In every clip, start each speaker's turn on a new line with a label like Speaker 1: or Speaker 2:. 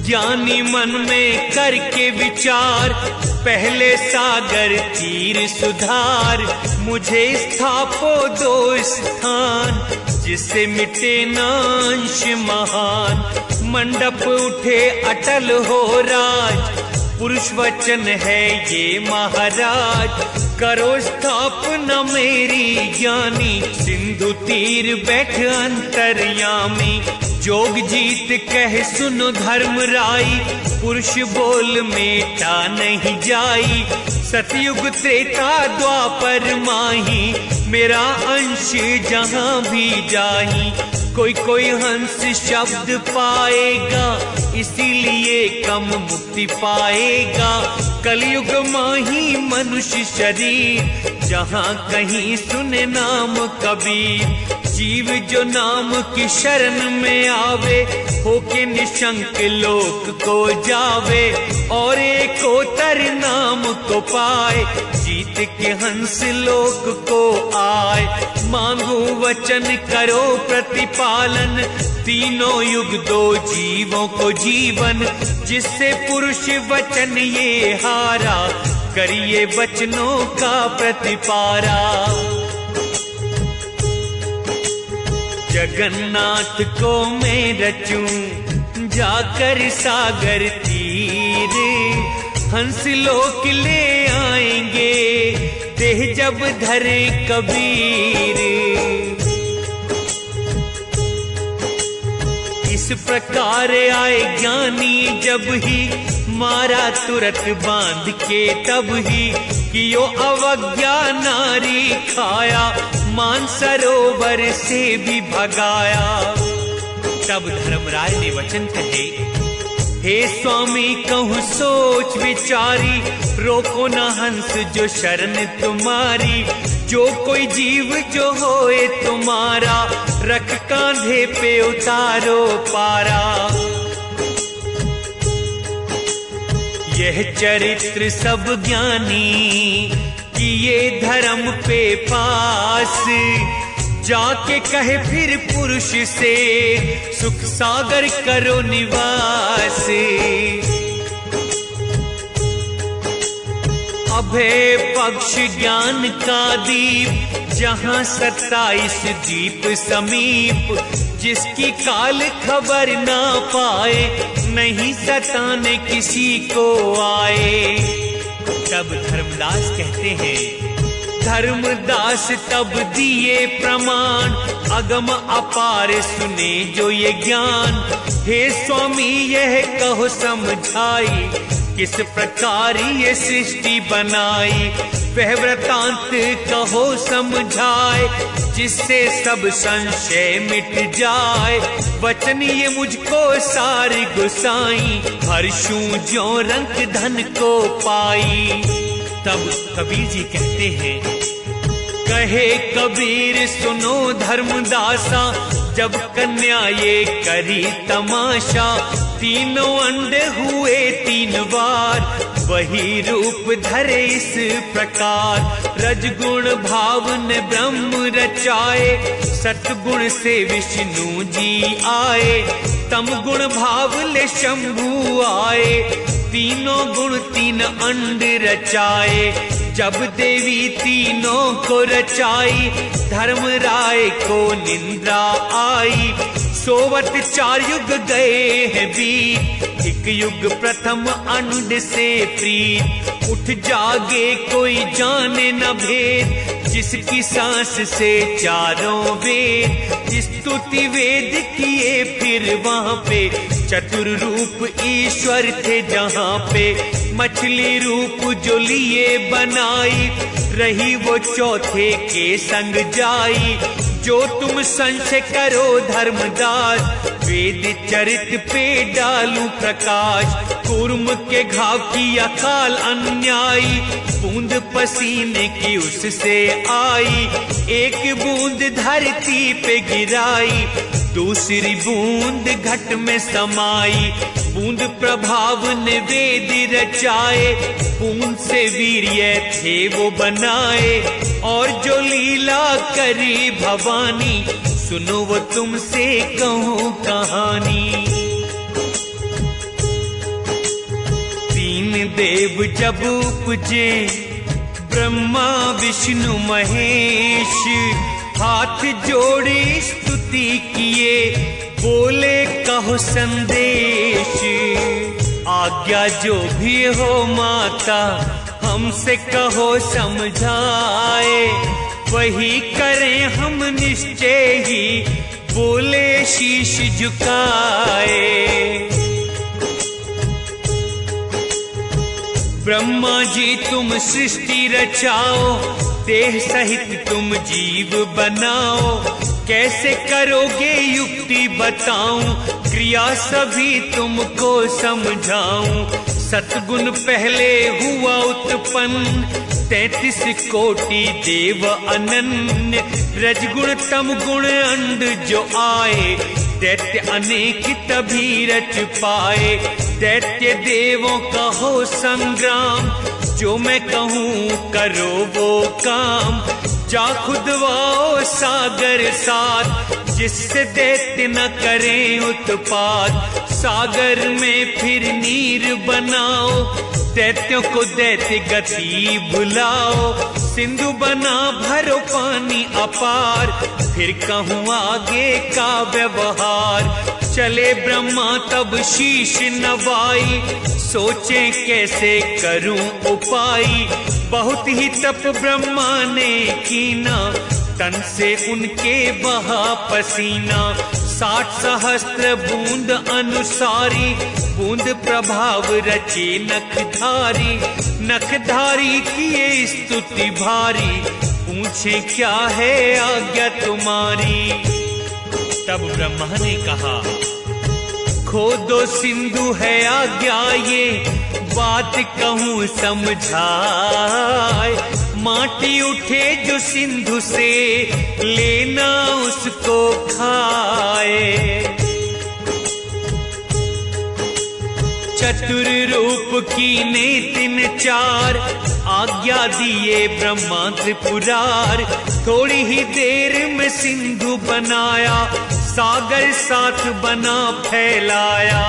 Speaker 1: ज्ञानी मन में करके विचार, पहले सागर तीर सुधार। मुझे स्थापो दो स्थान, जिससे मिटे नांश महान। मंडप उठे अटल हो राज, पुरुष वचन है ये महाराज। करो स्थापना मेरी ज्ञानी, सिंधु तीर बैठ अंतर्यामी। जोग जीत कह सुनो धर्म राई, पुरुष बोल मेटा नहीं जाई। सतयुग त्रेता द्वापर माही, मेरा अंश जहां भी जाही। कोई कोई हंस शब्द पाएगा, इसीलिए कम मुक्ति पाएगा। कलयुग माही मनुष्य शरीर, जहां कहीं सुने नाम कबीर। जीव जो नाम की शरण में आवे, होके निशंक लोक को जावे। और एकोतर नाम को पाए, जीत के हंस लोक को आए। मांगू वचन करो प्रतिपालन, तीनों युग दो जीवों को जीवन। जिससे पुरुष वचन ये हारा, करिए वचनों का प्रतिपारा। जगन्नाथ को मैं रचूं जाकर सागर तीर। हंस लोक ले आएंगे, देह जब धरे कबीर। इस प्रकार आए ज्ञानी जब ही, मारा तुरत बांध के तब ही। कि यो अवज्ञा नारी खाया, मान सरोवर से भी भगाया। तब धर्मराज ने वचन कहे, हे स्वामी कहूँ सोच विचारी। रोको न हंस जो शरण तुम्हारी, जो कोई जीव जो होए तुम्हारा। रख कांधे पे उतारो पारा। यह चरित्र सब ज्ञानी किए धर्म पे पास। जाके कहे फिर पुरुष से, सुख सागर करो निवास। अभय पक्ष ज्ञान का दीप, जहां 27 दीप समीप। जिसकी काल खबर ना पाए, नहीं सताने किसी को आए। तब धर्मदास कहते हैं, धर्मदास तब दिए प्रमाण। अगम अपार सुने जो ये ज्ञान। हे स्वामी यह कहो समझाई, किस प्रकार ये सृष्टि बनाई। वह वृतांत कहो समझाए, जिससे सब संशय मिट जाए। वचन ये मुझको सारी गुसाई, हर्षूं जो रंग धन को पाई। तब कबीर जी कहते हैं, कहे कबीर सुनो धर्मदासा। जब कन्या ये करी तमाशा, तीनों अंडे हुए 3 बार। वही रूप धरे इस प्रकार। रजगुण भाव ने ब्रह्म रचाए, सतगुण से विष्णु जी आए। तम गुण भाव ले शंभु आए, तीनों गुण 3 अंड रचाए। जब देवी तीनों को रचाई, धर्म राय को निंद्रा आई। सोवत 4 युग गए हैं बीत, एक युग प्रथम अंड से प्रीत। उठ जागे कोई जाने न भेद, जिसकी सांस से चारों वेद। स्तुति वेद किए फिर वहां पे, चतुर रूप ईश्वर थे जहां पे। मछली रूप जो लिए बनाई, रही वो चौथे के संग जाई। जो तुम संशय करो धर्मदास, वेद चरित पे डालूं प्रकाश। कूर्म के घाव की अकाल अन्यायी, बूंद पसीने की उससे आई। एक बूंद धरती पे गिराई, दूसरी बूंद घट में समाई। बूंद प्रभाव ने वेद रचाए, बूंद से वीर्य थे वो बनाए। और जो लीला करी भवानी, सुनो वो तुमसे कहूं कहानी। देव जब उपजे, ब्रह्मा विष्णु महेश हाथ जोड़ी स्तुति किए, बोले कहो संदेश। आज्ञा जो भी हो माता हमसे कहो समझाए, वही करें हम निश्चय ही, बोले शीश झुकाए। ब्रह्मा जी तुम सृष्टि रचाओ, देह सहित तुम जीव बनाओ, कैसे करोगे युक्ति बताऊं, क्रिया सभी तुमको समझाऊं। सतगुण पहले हुआ उत्पन्न, 33 कोटि देव अनन्य, रजगुण तम गुण अंड जो आए, दैत्य अनेक तभी रच पाए। दैत्य देवों का हो संग्राम, जो मैं कहूँ करो वो काम, जा खुदवाओ सागर साथ, जिससे दैत्य न करें उत्पात। सागर में फिर नीर बनाओ, दैत्यों को दैत्य गति भुलाओ, सिंधु बना भरो पानी अपार, फिर कहूँ आगे का व्यवहार। चले ब्रह्मा तब शीश नवाई, सोचे कैसे करूं उपाय। बहुत ही तप ब्रह्मा ने कीना, तन से उनके बहा पसीना। 60 सहस्त्र बूंद अनुसारी, बूंद प्रभाव रचे नखधारी। नखधारी किए स्तुति भारी, पूछे क्या है आज्ञा तुम्हारी। तब ब्रह्मा ने कहा खोदो सिंधु है आज्ञा ये, बात कहूँ समझाए। माटी उठे जो सिंधु से, लेना उसको खाए। चतुर रूप की ने 3-4, आज्ञा दिए ब्रह्मा त्रिपुरार। थोड़ी ही देर में सिंधु बनाया, सागर साथ बना फैलाया।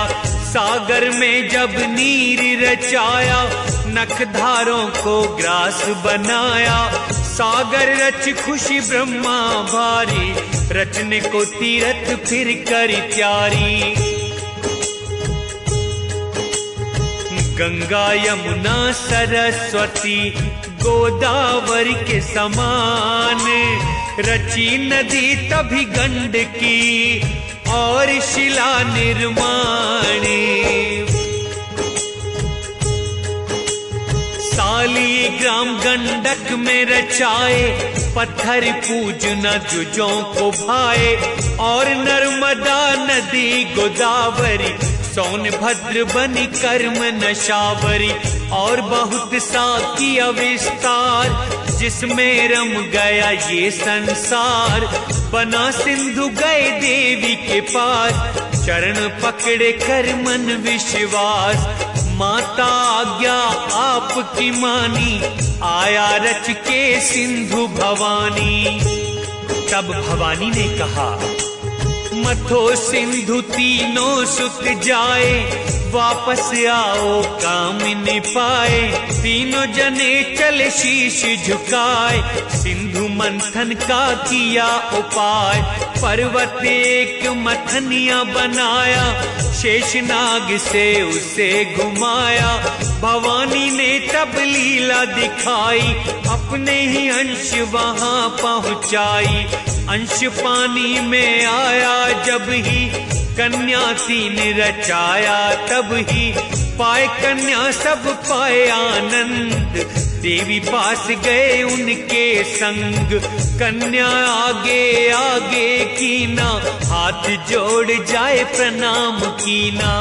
Speaker 1: सागर में जब नीर रचाया, नखधारों को ग्रास बनाया। सागर रच खुशी ब्रह्मा भारी, रचने को तीरथ फिर करी प्यारी। गंगा यमुना सरस्वती, गोदावरी के समान, रची नदी तभी गंडकी, और शिला निर्माणी। सालीग्राम गंडक में रचाए, पत्थर पूजना जुजों को भाए। और नर्मदा नदी गोदावरी, सोनभद्र बनी कर्म नशावरी। और बहुत सा किया विस्तार, जिसमें रम गया ये संसार। बना सिंधु गए देवी के पास, चरण पकड़े कर मन विश्वास। माता आज्ञा आपकी मानी, आया रच के सिंधु भवानी। तब भवानी ने कहा मथो सिंधु तीनों सुत जाए, वापस आओ काम निपाए। तीनों जने चले शीश झुकाए, सिंधु मंथन का किया उपाय। पर्वत एक मथनिया बनाया, शेषनाग से उसे घुमाया। भवानी ने तब लीला दिखाई, अपने ही अंश वहां पहुंचाई। अंश पानी में आया जब ही, कन्या 3 रचाया तब ही। पाए कन्या सब पाए आनंद, देवी पास गए उनके संग। कन्या आगे आगे कीना, हाथ जोड़ जाए प्रणाम कीना।